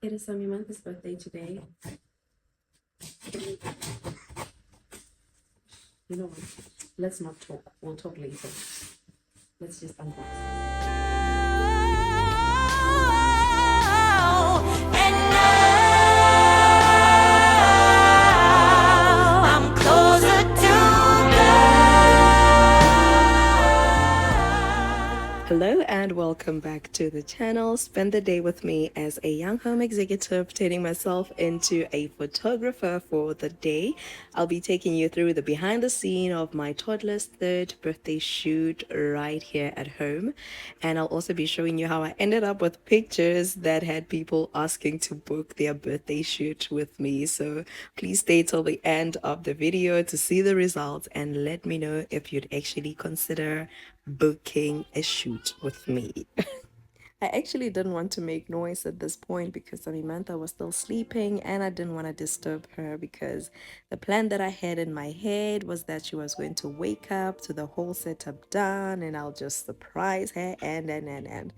It is Samantha's birthday today. You know what? Let's not talk. We'll talk later. Let's just unbox. Hello and welcome back to the channel. Spend the day with me as a young home executive, turning myself into a photographer for the day. I'll be taking you through the behind the scene of my toddler's third birthday shoot right here at home. And I'll also be showing you how I ended up with pictures that had people asking to book their birthday shoot with me. So please stay till the end of the video to see the results and let me know if you'd actually consider booking a shoot with me. I actually didn't want to make noise at this point because Samantha was still sleeping and I didn't want to disturb her because the plan that I had in my head was that she was going to wake up to the whole setup done and I'll just surprise her and.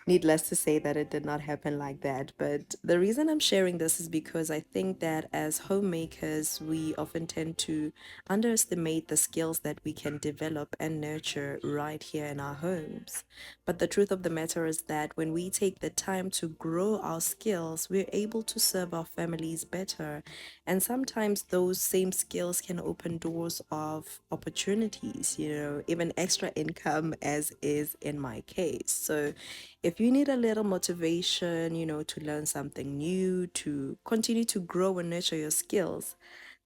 Needless to say that it did not happen like that. But the reason I'm sharing this is because I think that as homemakers, we often tend to underestimate the skills that we can develop and nurture right here in our homes. But the truth of the matter is that when we take the time to grow our skills, we're able to serve our families better. And sometimes those same skills can open doors of opportunities, even extra income, as is in my case. So if you need a little motivation, to learn something new, to continue to grow and nurture your skills,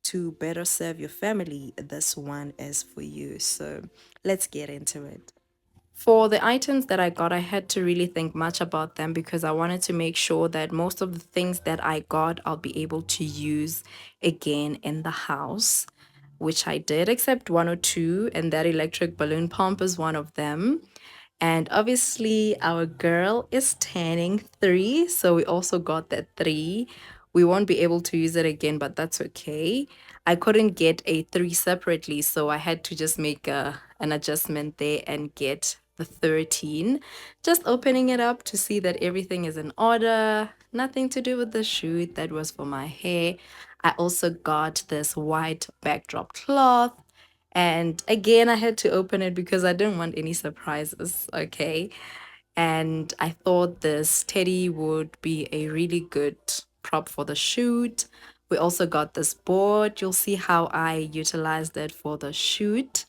to better serve your family, this one is for you. So let's get into it. For the items that I got, I had to really think much about them because I wanted to make sure that most of the things that I got, I'll be able to use again in the house, which I did, except one or two, and that electric balloon pump is one of them. And obviously, our girl is turning 3, so we also got that 3. We won't be able to use it again, but that's okay. I couldn't get a 3 separately, so I had to just make an adjustment there and get the 13. Just opening it up to see that everything is in order. Nothing to do with the shoot. That was for my hair. I also got this white backdrop cloth. And again, I had to open it because I didn't want any surprises, okay? And I thought this teddy would be a really good prop for the shoot. We also got this board. You'll see how I utilized it for the shoot.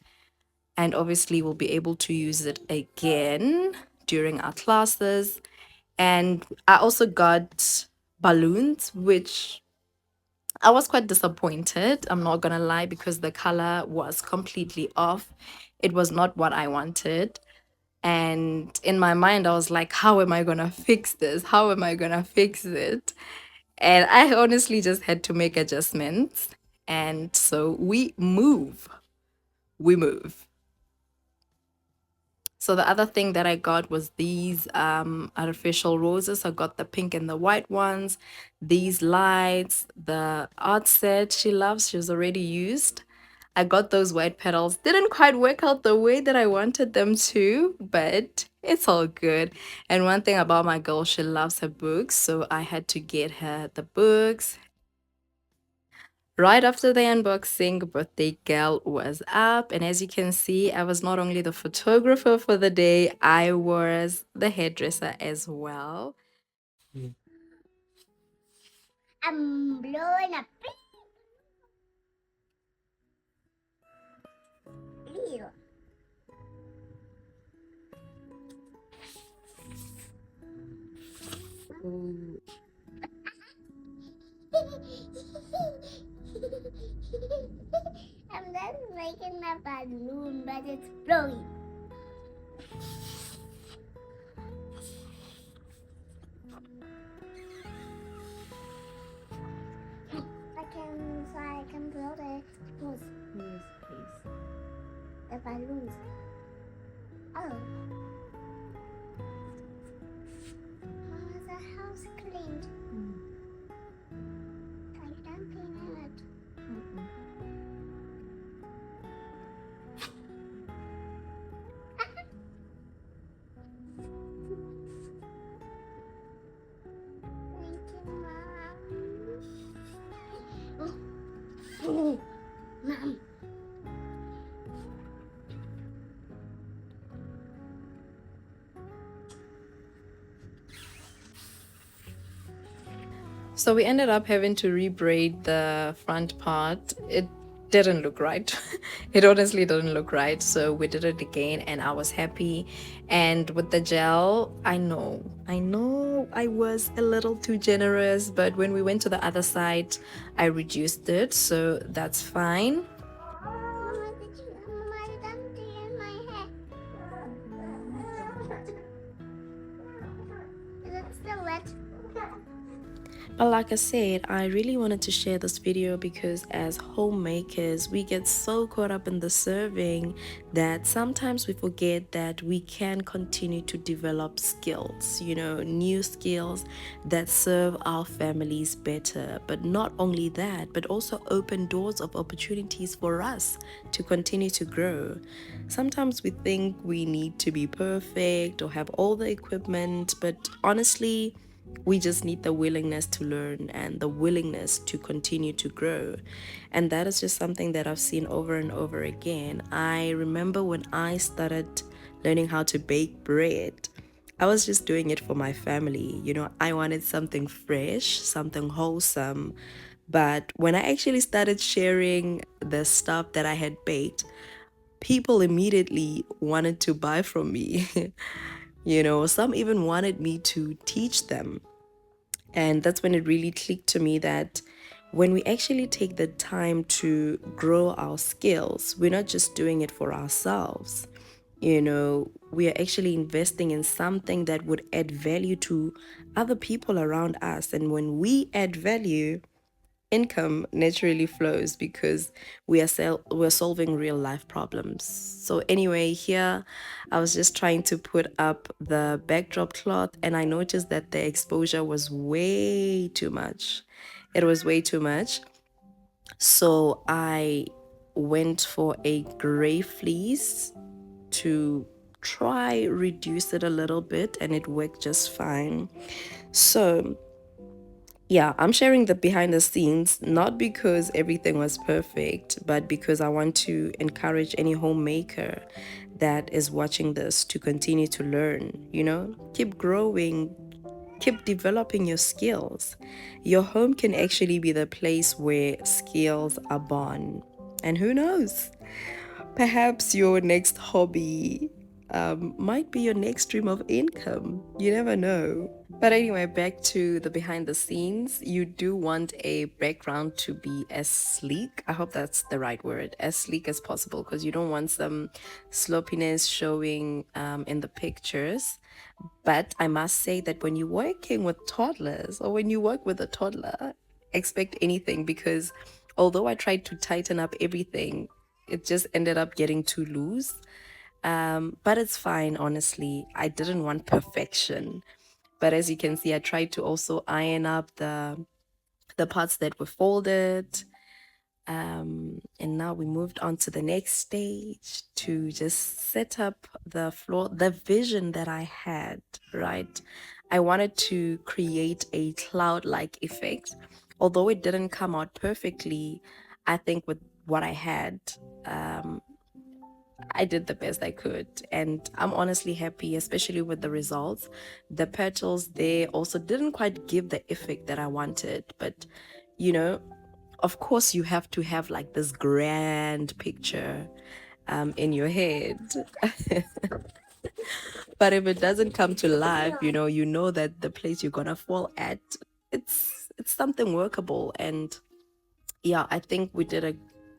And obviously, we'll be able to use it again during our classes. And I also got balloons, which I was quite disappointed, I'm not gonna lie, because the color was completely off. It was not what I wanted. And in my mind, I was like, how am I gonna fix this? How am I gonna fix it? And I honestly just had to make adjustments. And so we move. We move. So the other thing that I got was these artificial roses. I got the pink and the white ones, these lights, the art set she loves, she's already used. I got those white petals. Didn't quite work out the way that I wanted them to, but it's all good. And one thing about my girl, she loves her books, so I had to get her the books. Right after the unboxing, birthday girl was up, and as you can see, I was not only the photographer for the day, I was the hairdresser as well. I'm blowing up. Ew. I'm just making a balloon, but it's blowing. I can build it. Who's the balloons? Oh. Oh, the house cleaned. I don't clean it. Mom. So we ended up having to rebraid the front part. It didn't look right. It honestly didn't look right. So we did it again and I was happy. And with the gel, I know I was a little too generous, but when we went to the other side, I reduced it. So that's fine. Mama, Mama, I done in my hair. Is it still wet? But like I said, I really wanted to share this video because as homemakers, we get so caught up in the serving that sometimes we forget that we can continue to develop skills, new skills that serve our families better. But not only that, but also open doors of opportunities for us to continue to grow. Sometimes we think we need to be perfect or have all the equipment, but honestly, we just need the willingness to learn and the willingness to continue to grow. And that is just something that I've seen over and over again. I remember when I started learning how to bake bread, I was just doing it for my family. I wanted something fresh, something wholesome. But when I actually started sharing the stuff that I had baked, people immediately wanted to buy from me. Some even wanted me to teach them. And that's when it really clicked to me that when we actually take the time to grow our skills, we're not just doing it for ourselves. We are actually investing in something that would add value to other people around us. And when we add value, income naturally flows because we're solving real life problems. So anyway, here I was just trying to put up the backdrop cloth and I noticed that the exposure was way too much. It was way too much. So I went for a gray fleece to try reduce it a little bit and it worked just fine. So yeah, I'm sharing the behind the scenes, not because everything was perfect, but because I want to encourage any homemaker that is watching this to continue to learn, keep growing, keep developing your skills. Your home can actually be the place where skills are born. And who knows? Perhaps your next hobby might be your next stream of income. You never know. But anyway, back to the behind the scenes. You do want a background to be as sleek. I hope that's the right word, as sleek as possible, because you don't want some sloppiness showing in the pictures. But I must say that when you're working with toddlers or when you work with a toddler, expect anything because although I tried to tighten up everything, it just ended up getting too loose. But it's fine, honestly. I didn't want perfection. But as you can see, I tried to also iron up the parts that were folded. And now we moved on to the next stage to just set up the floor, the vision that I had, right? I wanted to create a cloud-like effect. Although it didn't come out perfectly, I think with what I had, um, I did the best I could, and I'm honestly happy, especially with the results. The petals, they also didn't quite give the effect that I wanted, but you know, of course, you have to have like this grand picture in your head. But if it doesn't come to life, you know that the place you're gonna fall at, it's something workable, and yeah, I think we did a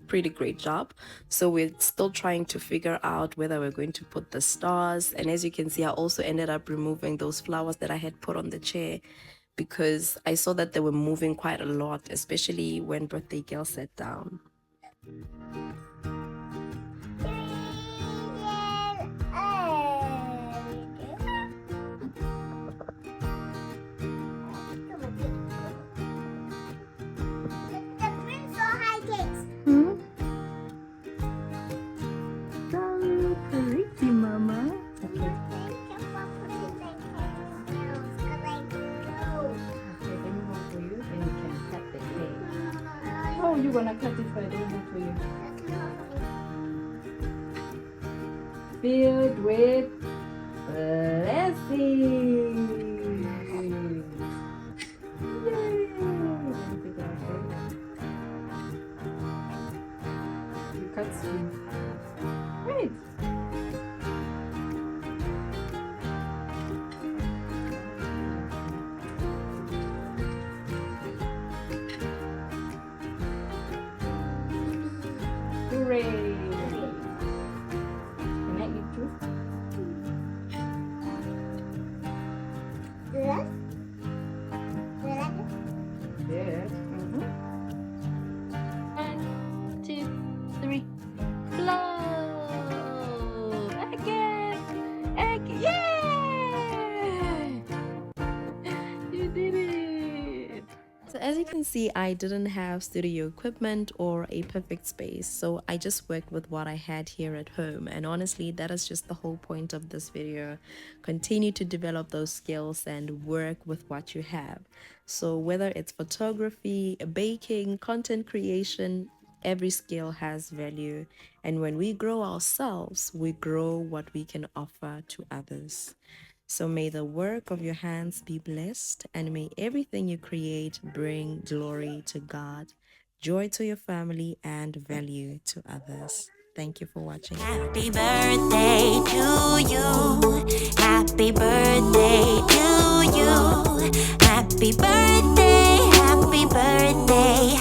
pretty great job. So we're still trying to figure out whether we're going to put the stars. And as you can see, I also ended up removing those flowers that I had put on the chair because I saw that they were moving quite a lot, especially when birthday girl sat down. Hmm? So pretty, mama. Okay. Oh Oh, you're gonna cut it, but I don't know for you. Filled with blessings. Yay! You cut screen. Right. Hooray! Can I eat too? Yes. Yes. 1, 2, 3. Blow! Again! Again! Yay! You did it! So as you can see, I didn't have studio equipment or a perfect space, so I just worked with what I had here at home. And honestly, that is just the whole point of this video. Continue to develop those skills and work with what you have. So whether it's photography, baking, content creation, every skill has value. And when we grow ourselves, we grow what we can offer to others. So may the work of your hands be blessed, and may everything you create bring glory to God, joy to your family, and value to others. Thank you for watching. Happy birthday to you. Happy birthday to you. Happy birthday, happy birthday,